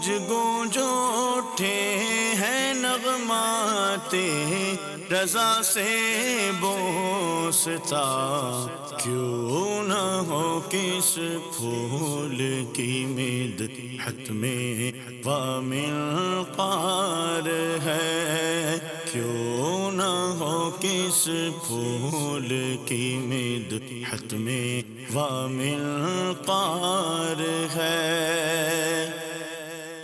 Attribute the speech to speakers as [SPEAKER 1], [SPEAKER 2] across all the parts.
[SPEAKER 1] گونج گونج اٹھے ہیں نغمات رضا سے بوستا، کیوں نہ ہو کس پھول کی مدحت میں وامنقار ہے، کیوں نہ ہو کس پھول کی مدحت میں وامنقار ہے۔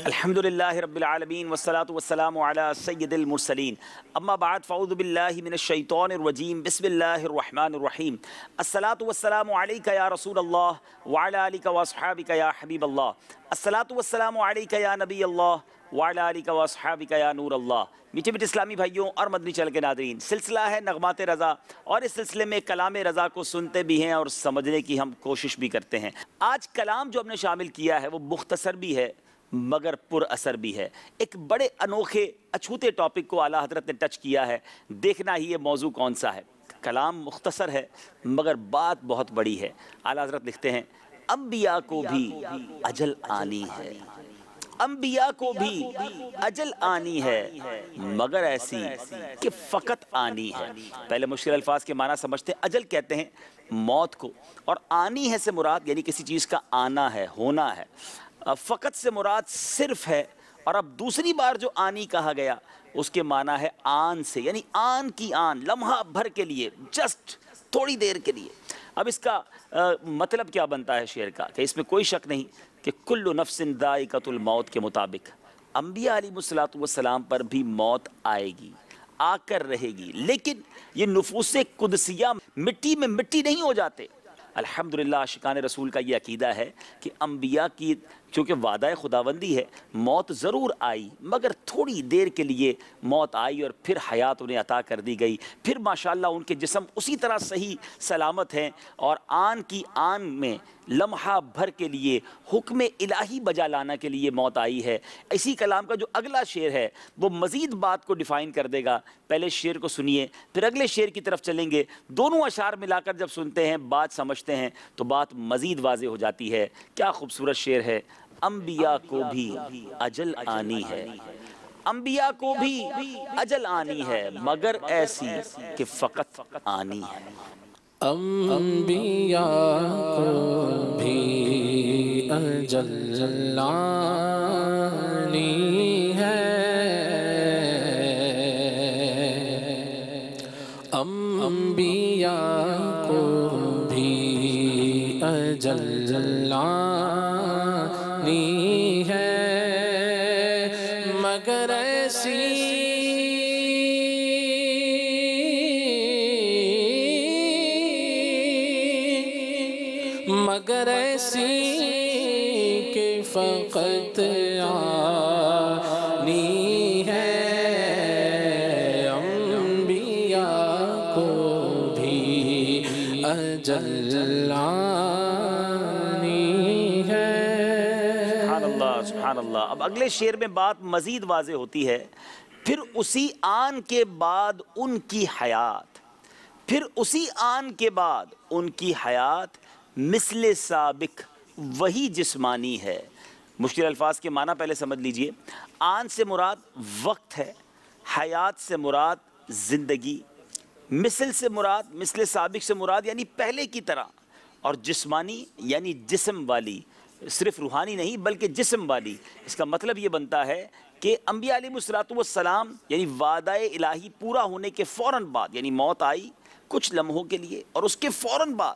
[SPEAKER 2] الحمدللہ رب العالمین والصلاة والسلام علی سید المرسلین، اما بعد فاعوذ باللہ من الشیطان الرجیم، بسم اللہ الرحمن الرحیم۔ الصلاة والسلام علیکہ یا رسول اللہ وعلی آلکہ واصحابکہ یا حبیب اللہ، الصلاة والسلام علیکہ یا نبی اللہ وعلی آلکہ واصحابکہ یا نور اللہ۔ میٹھے میٹھے اسلامی بھائیوں اور مدنی چینل کے ناظرین، سلسلہ ہے نغمات رضا، اور اس سلسلے میں کلام رضا کو سنتے بھی ہیں اور سمجھنے کی ہم کوشش بھی کرتے ہیں۔ آج کلام جو ہم نے شامل کیا ہے وہ مختصر بھی ہے مگر پر اثر بھی ہے۔ ایک بڑے انوکھے اچھوتے ٹاپک کو اعلیٰ حضرت نے ٹچ کیا ہے، دیکھنا ہی یہ موضوع کون سا ہے۔ کلام مختصر ہے مگر بات بہت بڑی ہے۔ اعلیٰ حضرت لکھتے ہیں انبیاء کو بھی اجل آنی ہے، انبیاء کو بھی اجل آنی ہے مگر ایسی کہ فقط آنی ہے۔ پہلے مشکل الفاظ کے معنی سمجھتے ہیں۔ اجل کہتے ہیں موت کو، اور آنی ہے سے مراد یعنی کسی چیز کا آنا ہے، ہونا ہے۔ فقط سے مراد صرف ہے، اور اب دوسری بار جو آنی کہا گیا اس کے معنی ہے آن سے، یعنی آن کی آن، لمحہ بھر کے لیے، جسٹ تھوڑی دیر کے لیے۔ اب اس کا مطلب کیا بنتا ہے شعر کا، کہ اس میں کوئی شک نہیں کہ کل نفس ذائقۃ الموت کے مطابق انبیاء علیہ السلام پر بھی موت آئے گی، آ کر رہے گی، لیکن یہ نفوس قدسیہ مٹی میں مٹی نہیں ہو جاتے۔ الحمدللہ عاشقان رسول کا یہ عقیدہ ہے کہ انبیاء کی چونکہ وعدہ خداوندی ہے، موت ضرور آئی مگر تھوڑی دیر کے لیے موت آئی اور پھر حیات انہیں عطا کر دی گئی، پھر ماشاءاللہ ان کے جسم اسی طرح صحیح سلامت ہیں، اور آن کی آن میں لمحہ بھر کے لیے حکم الہی بجا لانا کے لیے موت آئی ہے۔ اسی کلام کا جو اگلا شعر ہے وہ مزید بات کو ڈیفائن کر دے گا۔ پہلے شعر کو سنیے پھر اگلے شعر کی طرف چلیں گے۔ دونوں اشعار ملا کر جب سنتے ہیں، بات سمجھتے ہیں تو بات مزید واضح ہو جاتی ہے۔ کیا خوبصورت شعر ہے۔ انبیاء کو بھی اجل آنی ہے، انبیاء کو بھی اجل آنی ہے مگر ایسی کہ فقط آنی ہے۔
[SPEAKER 3] انبیاء کو بھی اجل آنی ہے، انبیاء کو بھی اجل آنی ہے مگر ایسی کہ فقط آنی ہے، انبیاء کو بھی اجل آنی ہے۔
[SPEAKER 2] سبحان اللہ سبحان اللہ۔ اب اگلے شعر میں بات مزید واضح ہوتی ہے۔ پھر اسی آن کے بعد ان کی حیات، پھر اسی آن کے بعد ان کی حیات مثل سابق وہی جسمانی ہے۔ مشکل الفاظ کے معنی پہلے سمجھ لیجئے۔ آن سے مراد وقت ہے، حیات سے مراد زندگی، مثل سے مراد، مثل سابق سے مراد یعنی پہلے کی طرح، اور جسمانی یعنی جسم والی، صرف روحانی نہیں بلکہ جسم والی۔ اس کا مطلب یہ بنتا ہے کہ انبیاء علیہ السلام یعنی وعدہ الہی پورا ہونے کے فوراً بعد، یعنی موت آئی کچھ لمحوں کے لیے اور اس کے فوراً بعد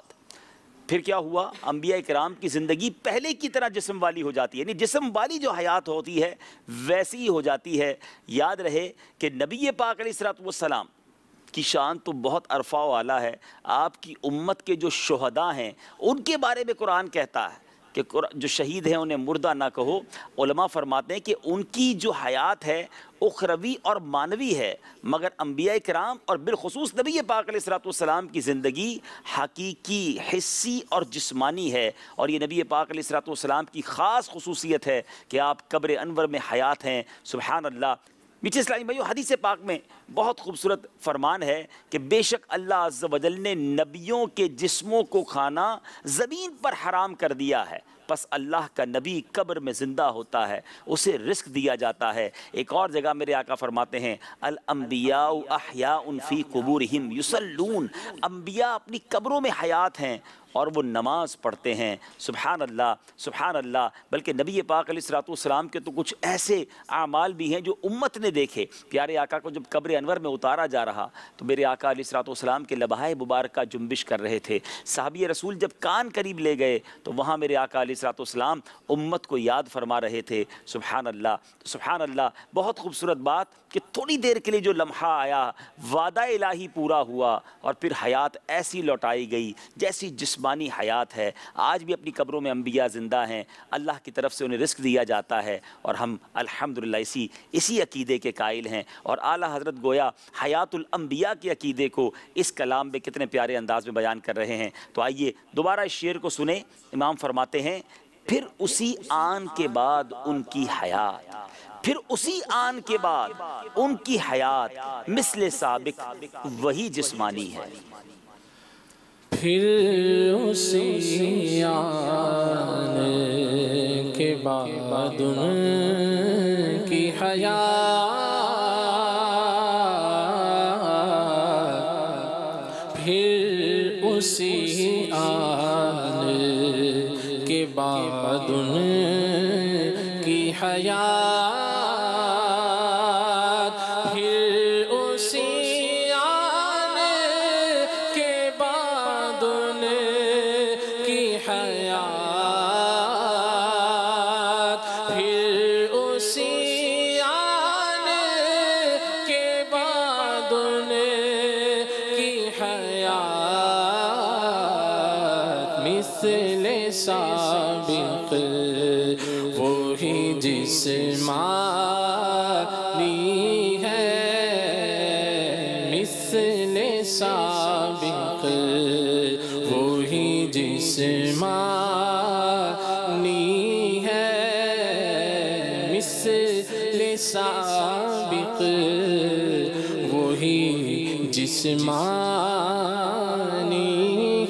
[SPEAKER 2] پھر کیا ہوا، انبیاء کرام کی زندگی پہلے کی طرح جسم والی ہو جاتی ہے، یعنی جسم والی جو حیات ہوتی ہے ویسی ہی ہو جاتی ہے۔ یاد رہے کہ نبی پاک علیہ السلام کی شان تو بہت عرفہ و اعلیٰ ہے۔ آپ کی امت کے جو شہداء ہیں ان کے بارے میں قرآن کہتا ہے کہ جو شہید ہیں انہیں مردہ نہ کہو۔ علماء فرماتے ہیں کہ ان کی جو حیات ہے اخروی اور مانوی ہے، مگر انبیاء کرام اور بالخصوص نبی پاک علیہ السلام کی زندگی حقیقی، حسی اور جسمانی ہے، اور یہ نبی پاک علیہ السلام کی خاص خصوصیت ہے کہ آپ قبر انور میں حیات ہیں۔ سبحان اللہ۔ میٹھے اسلامی بھائیو، حدیث پاک میں بہت خوبصورت فرمان ہے کہ بے شک اللہ عز و جل نے نبیوں کے جسموں کو کھانا زمین پر حرام کر دیا ہے، پس اللہ کا نبی قبر میں زندہ ہوتا ہے، اسے رزق دیا جاتا ہے۔ ایک اور جگہ میرے آقا فرماتے ہیں الانبیاء احیاء فی قبورہم یصلون، انبیاء اپنی قبروں میں حیات ہیں اور وہ نماز پڑھتے ہیں۔ سبحان اللہ سبحان اللہ۔ بلکہ نبی پاک علیہ السلام کے تو کچھ ایسے اعمال بھی ہیں جو امت نے دیکھے۔ پیارے آقا کو جب قبر انور میں اتارا جا رہا تو میرے آقا علیہ السلام کے لبہائے مبارکہ جنبش کر رہے تھے۔ صحابی رسول جب کان قریب لے گئے تو وہاں میرے آقا علیہ السلام امت کو یاد فرما رہے تھے۔ سبحان اللہ سبحان اللہ۔ بہت خوبصورت بات کہ تھوڑی دیر کے لیے جو لمحہ آیا، وعدہ الہی پورا ہوا اور پھر حیات ایسی لوٹائی گئی جیسی جسمانی حیات ہے۔ آج بھی اپنی قبروں میں انبیاء زندہ ہیں، اللہ کی طرف سے انہیں رزق دیا جاتا ہے اور ہم الحمدللہ اسی عقیدے کے قائل ہیں۔ اور اعلیٰ حضرت گویا حیات الانبیاء کے عقیدے کو اس کلام میں کتنے پیارے انداز میں بیان کر رہے ہیں۔ تو آئیے دوبارہ اس شعر کو سنیں۔ امام فرماتے ہیں پھر اسی آن کے بعد ان کی حیات، پھر اسی آن کے بعد ان کی حیات مثل سابق وہی جسمانی ہے۔
[SPEAKER 3] پھر اسی آن کے بعد ان کی حیات، پھر اسی آن کے بعد ان کی حیات، پھر اسی آن کے بعد ان کی حیات، پھر اسی آن کے بعد ان کی حیات مثل سابق وہی جسمانی ہے، مثل سابق وہی جسمانی ہے، مثل سابق وہی جسمانی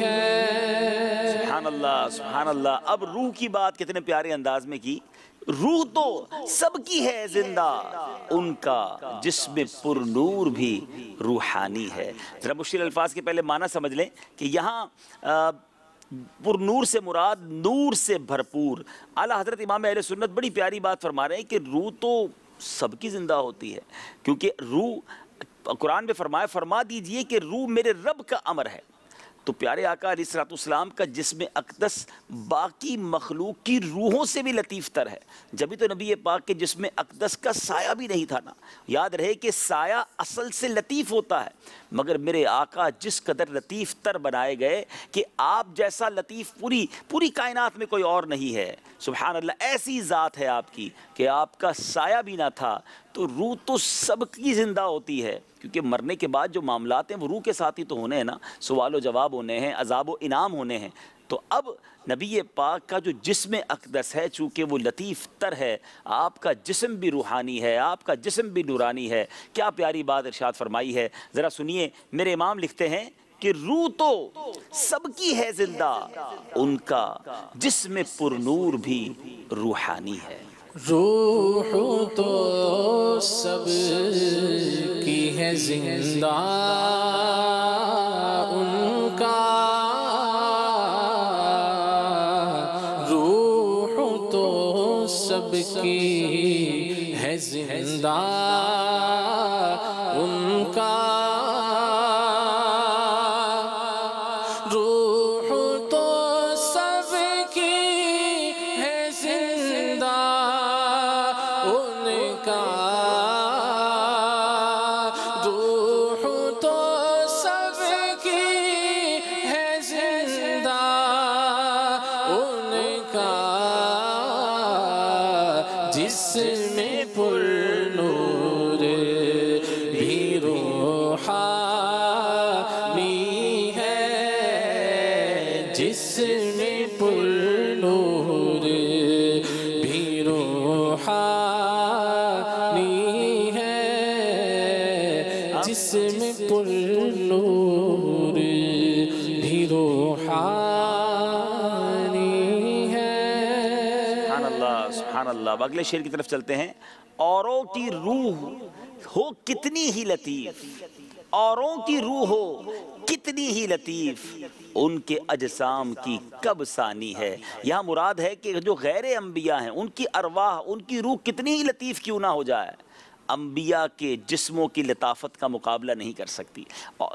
[SPEAKER 3] ہے۔
[SPEAKER 2] سبحان اللہ سبحان اللہ۔ اب روح کی بات کتنے پیارے انداز میں کی۔ روح تو سب کی ہے زندہ، ان کا جسم پر نور بھی روحانی ہے۔ ذرا مشکل الفاظ کے پہلے معنی سمجھ لیں کہ یہاں پر نور سے مراد نور سے بھرپور۔ اعلیٰ حضرت امام اہل سنت بڑی پیاری بات فرما رہے ہیں کہ روح تو سب کی زندہ ہوتی ہے، کیونکہ روح قرآن میں فرما دیجئے کہ روح میرے رب کا امر ہے۔ تو پیارے آقا علیہ السلام کا جسم اقدس باقی مخلوق کی روحوں سے بھی لطیف تر ہے، جبھی تو نبی پاک کے جسم اقدس کا سایہ بھی نہیں تھا نا۔ یاد رہے کہ سایہ اصل سے لطیف ہوتا ہے، مگر میرے آقا جس قدر لطیف تر بنائے گئے کہ آپ جیسا لطیف پوری کائنات میں کوئی اور نہیں ہے۔ سبحان اللہ، ایسی ذات ہے آپ کی کہ آپ کا سایہ بھی نہ تھا۔ تو روح تو سب کی زندہ ہوتی ہے، کیونکہ مرنے کے بعد جو معاملات ہیں وہ روح کے ساتھ ہی تو ہونے ہیں نا، سوال و جواب ہونے ہیں، عذاب و انعام ہونے ہیں۔ تو اب نبی پاک کا جو جسم اقدس ہے چونکہ وہ لطیف تر ہے، آپ کا جسم بھی روحانی ہے، آپ کا جسم بھی نورانی ہے۔ کیا پیاری بات ارشاد فرمائی ہے، ذرا سنیے۔ میرے امام لکھتے ہیں کہ روح تو سب کی ہے زندہ، ان کا جسم پر نور بھی روحانی ہے۔
[SPEAKER 3] روح تو سب کی ہے زندہ، ان کا روح تو سب کی ہے زندہ، ان کا روح تو سب کی ہے زندہ، ان کا روح تو سب کی ہے زندہ، ان کا جسم پر نور بھی روحانی ہے، جسم پر نور بھی روحانی ہے، جسم پر نور بھی روحانی ہے۔
[SPEAKER 2] اللہ. اب اگلے شعر کی طرف چلتے ہیں. اوروں کی روح ہو کتنی ہی لطیف، اوروں کی روح ہو کتنی ہی لطیف، ان کے اجسام کی کب ثانی ہے. یہاں مراد ہے کہ جو غیر انبیاء ہیں ان کی ارواح، ان کی روح کتنی ہی لطیف کیوں نہ ہو جائے، انبیاء کے جسموں کی لطافت کا مقابلہ نہیں کر سکتی.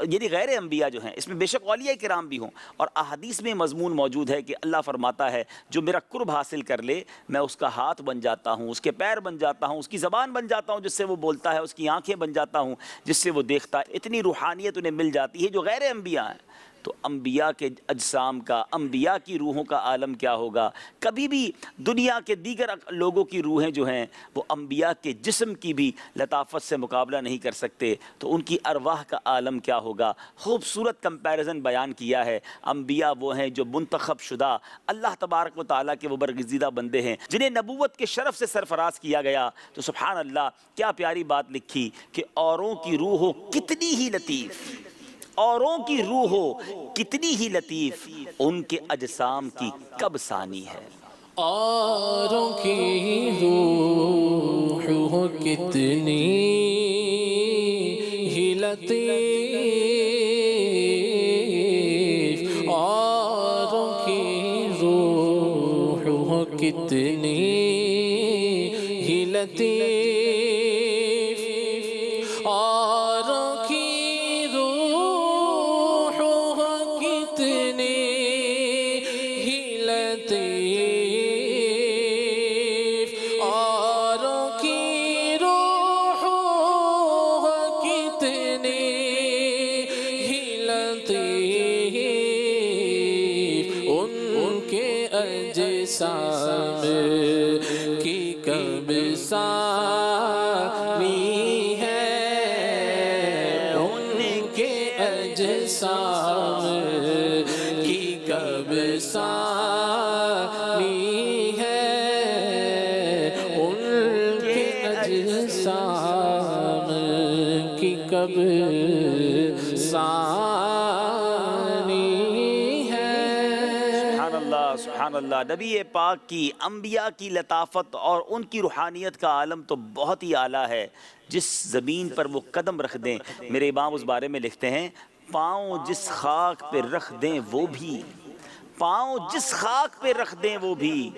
[SPEAKER 2] یعنی غیر انبیاء جو ہیں، اس میں بے شک اولیاء کرام بھی ہوں، اور احادیث میں مضمون موجود ہے کہ اللہ فرماتا ہے جو میرا قرب حاصل کر لے میں اس کا ہاتھ بن جاتا ہوں، اس کے پیر بن جاتا ہوں، اس کی زبان بن جاتا ہوں جس سے وہ بولتا ہے، اس کی آنکھیں بن جاتا ہوں جس سے وہ دیکھتا ہے. اتنی روحانیت انہیں مل جاتی ہے جو غیر انبیاء ہیں. تو انبیاء کے اجسام کا، انبیاء کی روحوں کا عالم کیا ہوگا. کبھی بھی دنیا کے دیگر لوگوں کی روحیں جو ہیں وہ انبیاء کے جسم کی بھی لطافت سے مقابلہ نہیں کر سکتے، تو ان کی ارواح کا عالم کیا ہوگا. خوبصورت کمپیریزن بیان کیا ہے. انبیاء وہ ہیں جو منتخب شدہ اللہ تبارک و تعالیٰ کے وہ برگزیدہ بندے ہیں جنہیں نبوت کے شرف سے سرفراز کیا گیا. تو سبحان اللہ، کیا پیاری بات لکھی کہ اوروں کی روح ہو کتنی ہی لطیف، اوروں کی روح ہو کتنی ہی لطیف، ان کے اجسام کی کب ثانی ہے.
[SPEAKER 3] اوروں کی روح ہو کتنی ہی لطیف، اوروں کی روح ہو کتنی ہی لطیف، اوروں کی روح ہو کتنی ہی لطیف، اوروں کی روح ہو کتنی ہی لطیف، ان کے اجسام کی کب ثانی ہے، ان کے اجسام کی کب ثانی ہے، ان کے اجسام کی کب ثانی ہے.
[SPEAKER 2] سبحان اللہ، سبحان اللہ. نبی پاک کی، انبیاء کی لطافت اور ان کی روحانیت کا عالم تو بہت ہی اعلیٰ ہے. جس زمین پر وہ قدم رکھ دیں، میرے امام اس بارے میں لکھتے ہیں، پاؤں جس خاک پہ رکھ دیں وہ بھی، پاؤں جس خاک پہ رکھ دیں وہ بھی،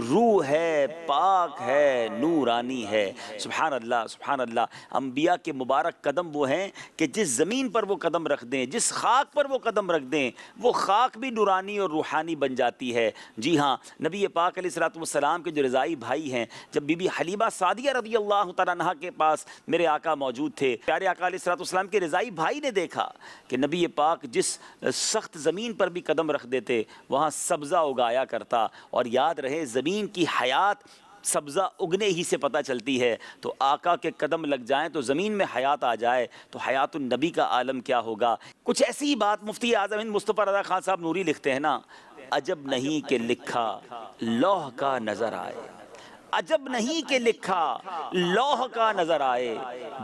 [SPEAKER 2] روح ہے، پاک ہے، نورانی ہے. سبحان اللہ، سبحان اللہ. انبیاء کے مبارک قدم وہ ہیں کہ جس زمین پر وہ قدم رکھ دیں، جس خاک پر وہ قدم رکھ دیں، وہ خاک بھی نورانی اور روحانی بن جاتی ہے. جی ہاں، نبی پاک علیہ الصلوۃ والسلام کے جو رضائی بھائی ہیں، جب بی بی حلیمہ سعدیہ رضی اللہ تعالیٰ عنہا کے پاس میرے آقا موجود تھے، پیارے آقا علیہ الصلوۃ والسلام کے رضائی بھائی نے دیکھا کہ نبی پاک جس سخت زمین پر بھی قدم رکھ دیتے وہاں سبزہ اگایا کرتا. اور یاد رہے، زمین کی حیات سبزہ اگنے ہی سے پتہ چلتی ہے. تو آقا کے قدم لگ جائیں تو زمین میں حیات آ جائے تو حیات النبی کا عالم کیا ہوگا. کچھ ایسی ہی بات مفتی اعظم ہند مصطفیٰ رضا خان صاحب نوری لکھتے ہیں نا، عجب نہیں کہ لکھا لوح کا نظر آئے، عجب نہیں کہ لکھا لوح کا نظر آئے،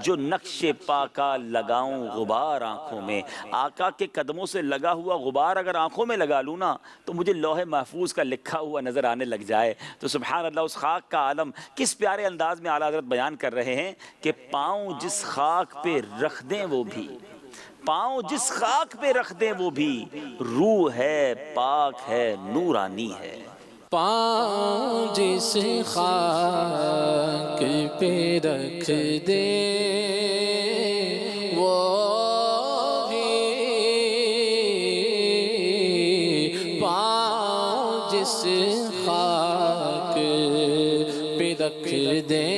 [SPEAKER 2] جو نقش پا کا لگاؤں غبار آنکھوں میں. آقا کے قدموں سے لگا ہوا غبار اگر آنکھوں میں لگا لوں نا تو مجھے لوح محفوظ کا لکھا ہوا نظر آنے لگ جائے. تو سبحان اللہ، اس خاک کا عالم کس پیارے انداز میں اعلیٰ حضرت بیان کر رہے ہیں کہ پاؤں جس خاک پہ رکھ دیں وہ بھی، پاؤں جس خاک پہ رکھ دیں وہ بھی، روح ہے، پاک ہے، نورانی ہے.
[SPEAKER 3] پاؤں جس خاک پہ رکھ دے وہ بھی، پاؤں جس خاک پہ رکھ دے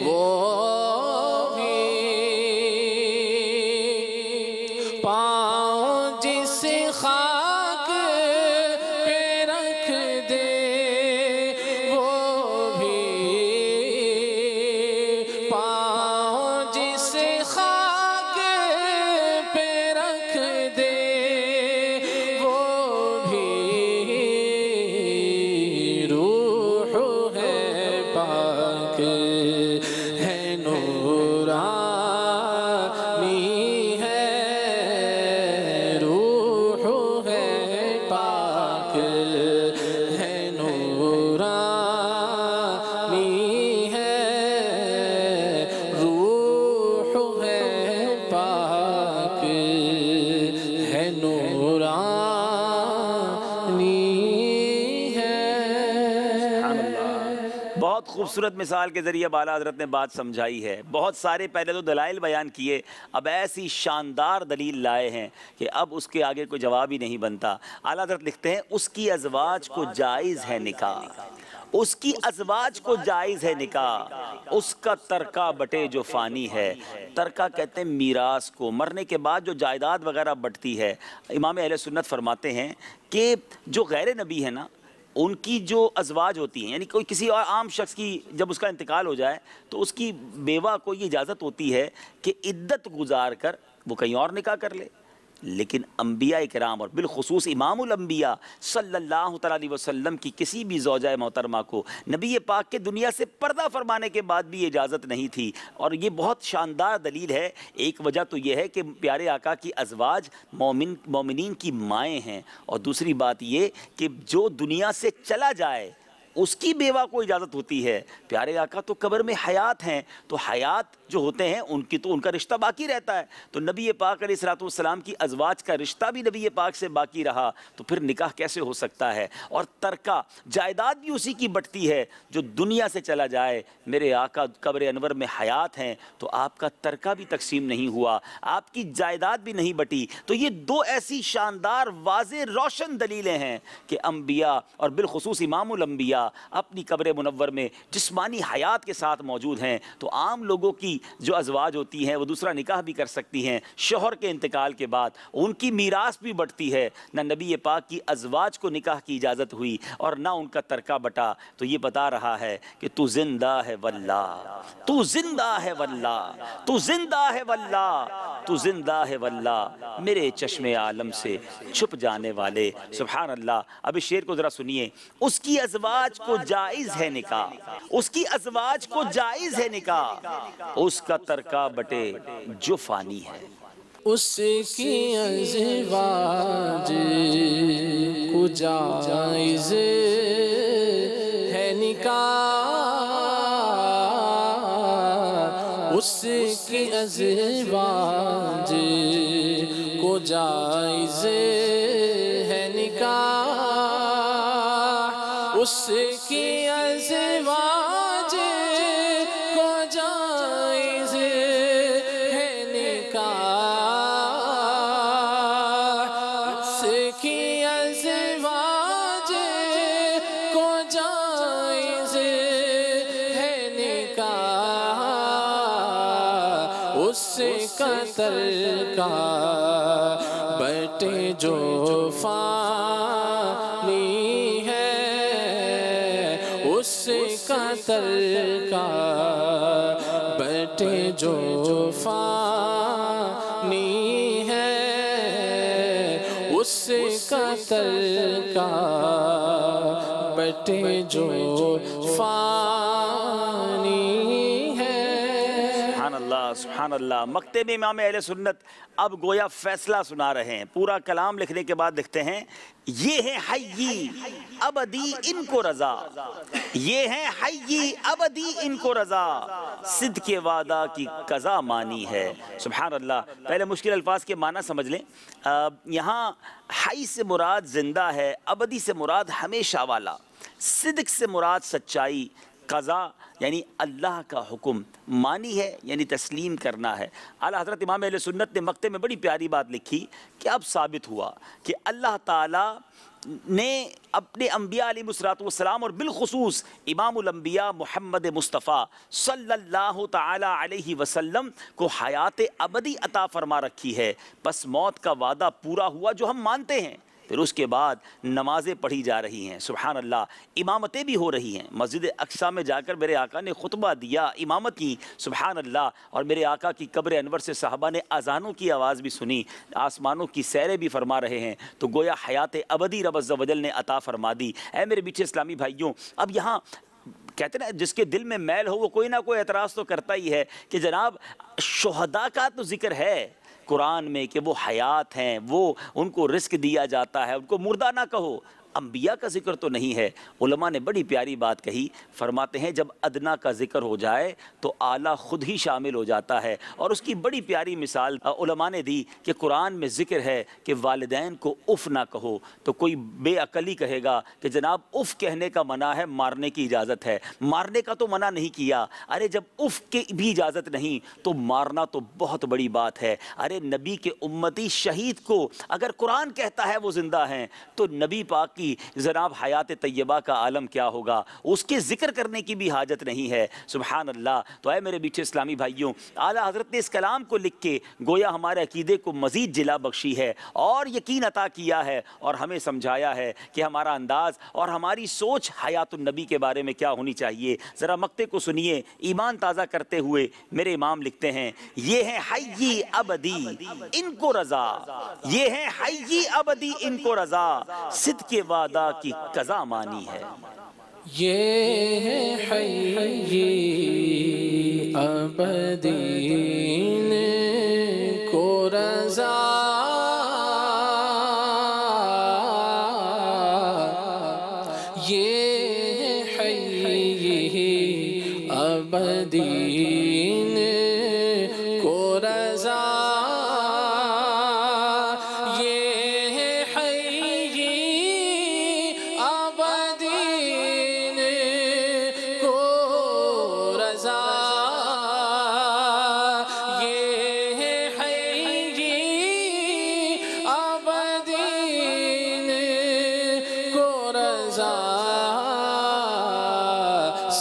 [SPEAKER 3] وہ بھی، پاؤں جس خاک پہ رکھ دے وہ بھی، پاؤں جس خاک پہ رکھ دے وہ بھی، روح ہے پاک
[SPEAKER 2] بہت خوبصورت مثال کے ذریعے بالا حضرت نے بات سمجھائی ہے. بہت سارے پہلے تو دلائل بیان کیے، اب ایسی شاندار دلیل لائے ہیں کہ اب اس کے آگے کوئی جواب ہی نہیں بنتا. اعلیٰ حضرت لکھتے ہیں اس کی ازواج کو جائز ہے نکاح، اس کی ازواج کو جائز ہے نکاح، اس کا ترکہ بٹے جو فانی ہے. ترکہ کہتے ہیں میراث کو، مرنے کے بعد جو جائیداد وغیرہ بٹتی ہے. امام اہل سنت فرماتے ہیں کہ جو غیر نبی ہے نا، ان کی جو ازواج ہوتی ہیں، یعنی کوئی کسی اور عام شخص کی جب اس کا انتقال ہو جائے تو اس کی بیوہ کو یہ اجازت ہوتی ہے کہ عدت گزار کر وہ کہیں اور نکاح کر لے. لیکن انبیاء کرام اور بالخصوص امام الانبیاء صلی اللہ تعالیٰ علیہ وسلم کی کسی بھی زوجہ محترمہ کو نبی پاک کے دنیا سے پردہ فرمانے کے بعد بھی اجازت نہیں تھی. اور یہ بہت شاندار دلیل ہے. ایک وجہ تو یہ ہے کہ پیارے آقا کی ازواج مومنین کی مائیں ہیں، اور دوسری بات یہ کہ جو دنیا سے چلا جائے اس کی بیوہ کو اجازت ہوتی ہے. پیارے آقا تو قبر میں حیات ہیں، تو حیات جو ہوتے ہیں ان کی تو ان کا رشتہ باقی رہتا ہے. تو نبی پاک علیہ الصلوۃ والسلام کی ازواج کا رشتہ بھی نبی پاک سے باقی رہا، تو پھر نکاح کیسے ہو سکتا ہے؟ اور ترکہ جائیداد بھی اسی کی بٹتی ہے جو دنیا سے چلا جائے. میرے آقا قبر انور میں حیات ہیں تو آپ کا ترکہ بھی تقسیم نہیں ہوا، آپ کی جائیداد بھی نہیں بٹی. تو یہ دو ایسی شاندار واضح روشن دلیلیں ہیں کہ انبیاء اور بالخصوص امام الانبیاء اپنی قبر منور میں جسمانی حیات کے ساتھ موجود ہیں. تو عام لوگوں کی جو ازواج ہوتی ہیں وہ دوسرا نکاح بھی کر سکتی ہیں شوہر کے انتقال کے بعد، ان کی میراث بھی بٹتی ہے. نہ نبی پاک کی ازواج کو نکاح کی اجازت ہوئی اور نہ ان کا ترکہ بٹا. تو یہ بتا رہا ہے کہ تو زندہ ہے واللہ، تو زندہ ہے واللہ، تو زندہ ہے واللہ، تو زندہ ہے واللہ، میرے چشم عالم سے چھپ جانے والے. سبحان اللہ. اب اس شعر کو ذرا سنیے. اس کی ازواج کو جائز ہے نکاح، اس کی ازواج کو جائز ہے نکاح، اس کا ترکہ بٹے جو فانی ہے.
[SPEAKER 3] اس کی ازواج کو جائز ہے نکاح، اس کی ازواج کو جائز ہے نکاح، اس کی ازواج کو جائز ہے نکاح، اس کی ازواج کو جائز ہے نکاح، اس کا ترکہ بٹے جو فانی ہے، اس کا ترکہ بٹے جو فانی ہے، اس کا ترکہ بٹے جو فانی ہے.
[SPEAKER 2] سبحان اللہ، سبحان اللہ. مکتب امام اہل سنت اب گویا فیصلہ سنا رہے ہیں. پورا کلام لکھنے کے بعد لکھتے ہیں یہ ہے حی ابدی ان کو رضا، یہ ہے حی ابدی ان کو رضا، صدق وعدہ کی قضا مانی ہے. سبحان اللہ. پہلے مشکل الفاظ کے معنی سمجھ لیں. یہاں حی سے مراد زندہ ہے، ابدی سے مراد ہمیشہ والا، صدق سے مراد سچائی، قضا یعنی اللہ کا حکم، مانی ہے یعنی تسلیم کرنا ہے. اعلیٰ حضرت امام اہل سنت نے مقطع میں بڑی پیاری بات لکھی کہ اب ثابت ہوا کہ اللہ تعالیٰ نے اپنے انبیاء علیہ السلام اور بالخصوص امام الانبیاء محمد مصطفیٰ صلی اللہ تعالیٰ علیہ وسلم کو حیات ابدی عطا فرما رکھی ہے. پس موت کا وعدہ پورا ہوا جو ہم مانتے ہیں. پھر اس کے بعد نمازیں پڑھی جا رہی ہیں. سبحان اللہ. امامتیں بھی ہو رہی ہیں. مسجد اقصیٰ میں جا کر میرے آقا نے خطبہ دیا، امامت کی. سبحان اللہ. اور میرے آقا کی قبر انور سے صحابہ نے اذانوں کی آواز بھی سنی، آسمانوں کی سیریں بھی فرما رہے ہیں. تو گویا حیات ابدی رب عز و جل نے عطا فرما دی. اے میرے میٹھے اسلامی بھائیوں، اب یہاں کہتے ہیں جس کے دل میں میل ہو وہ کوئی نہ کوئی اعتراض تو کرتا ہی ہے کہ جناب شہداء کا تو ذکر ہے قرآن میں کہ وہ حیات ہیں، وہ ان کو رزق دیا جاتا ہے، ان کو مردہ نہ کہو. انبیاء کا ذکر تو نہیں ہے۔ علماء نے بڑی پیاری بات کہی، فرماتے ہیں جب ادنا کا ذکر ہو جائے تو اعلیٰ خود ہی شامل ہو جاتا ہے۔ اور اس کی بڑی پیاری مثال علماء نے دی کہ قرآن میں ذکر ہے کہ والدین کو اف نہ کہو، تو کوئی بے عقلی کہے گا کہ جناب اف کہنے کا منع ہے، مارنے کی اجازت ہے۔ مارنے کا تو منع نہیں کیا، ارے جب اف کی بھی اجازت نہیں تو مارنا تو بہت بڑی بات ہے۔ ارے نبی کے امتی شہید کو اگر قرآن کہتا ہے وہ زندہ ہیں تو نبی پاک کی جناب حیات طیبہ کا عالم کیا ہوگا، اس کے ذکر کرنے کی بھی حاجت نہیں ہے۔ سبحان اللہ۔ تو اے میرے بیچے اسلامی بھائیوں، اعلیٰ حضرت نے اس کلام کو لکھ کے گویا ہمارے عقیدے کو مزید جلا بخشی ہے اور یقین عطا کیا ہے اور ہمیں سمجھایا ہے کہ ہمارا انداز اور ہماری سوچ حیات النبی کے بارے میں کیا ہونی چاہیے۔ ذرا مقطع کو سنیے ایمان تازہ کرتے ہوئے۔ میرے امام لکھتے ہیں یہ ہے حی ابدی ان کو رضا، یہ ہے حی ابدی ان کو رضا، صدق وعدہ کی قضا مانی ہے۔
[SPEAKER 3] یہ ہے حی ابدی ان کو رضا، یہ ہے حی ابدی ان کو رضا،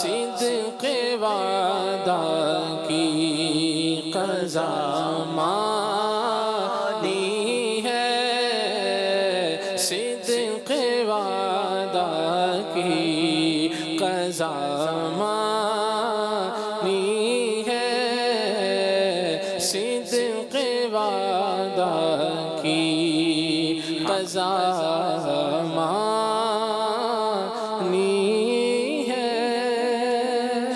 [SPEAKER 3] صدق وعدہ کی قضا مانی ہے، صدق وعدہ کی قضا مانی ہے، صدق وعدہ کی قضا مانی ہے۔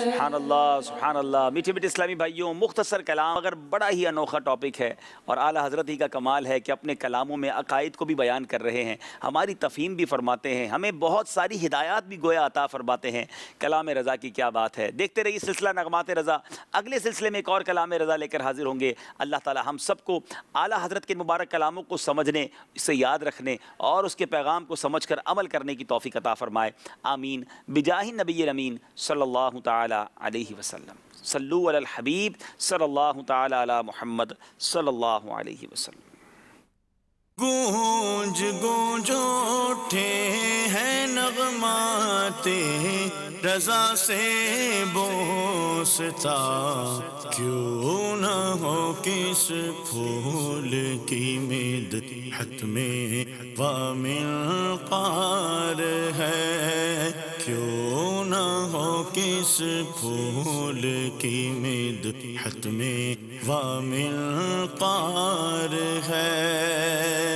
[SPEAKER 2] سبحان اللہ سبحان اللہ۔ میٹھے میٹھے اسلامی بھائیوں، مختصر کلام مگر بڑا ہی انوکھا ٹاپک ہے اور اعلیٰ حضرت ہی کا کمال ہے کہ اپنے کلاموں میں عقائد کو بھی بیان کر رہے ہیں، ہماری تفہیم بھی فرماتے ہیں، ہمیں بہت ساری ہدایات بھی گویا عطا فرماتے ہیں۔ کلام رضا کی کیا بات ہے۔ دیکھتے رہیے سلسلہ نغمات رضا، اگلے سلسلے میں ایک اور کلام رضا لے کر حاضر ہوں گے۔ اللہ تعالی ہم سب کو اعلیٰ حضرت کے مبارک کلاموں کو سمجھنے، اسے یاد رکھنے اور اس کے پیغام کو سمجھ کر عمل کرنے کی توفیق عطا فرمائے، آمین بجاہ نبی الامین صلی اللہ تعالی علیہ وسلم۔ صلو علی الحبیب صلی اللہ تعالی علی محمد صلی اللہ علیہ وسلم۔
[SPEAKER 1] گونج گونج اٹھے ہیں نغمات رضا سے بوستا، کیوں نہ ہو کس پھول کی مدحت میں وامل قار ہے، کیوں نہ ہو کس پھول کی مدحت میں وامل قار ہے۔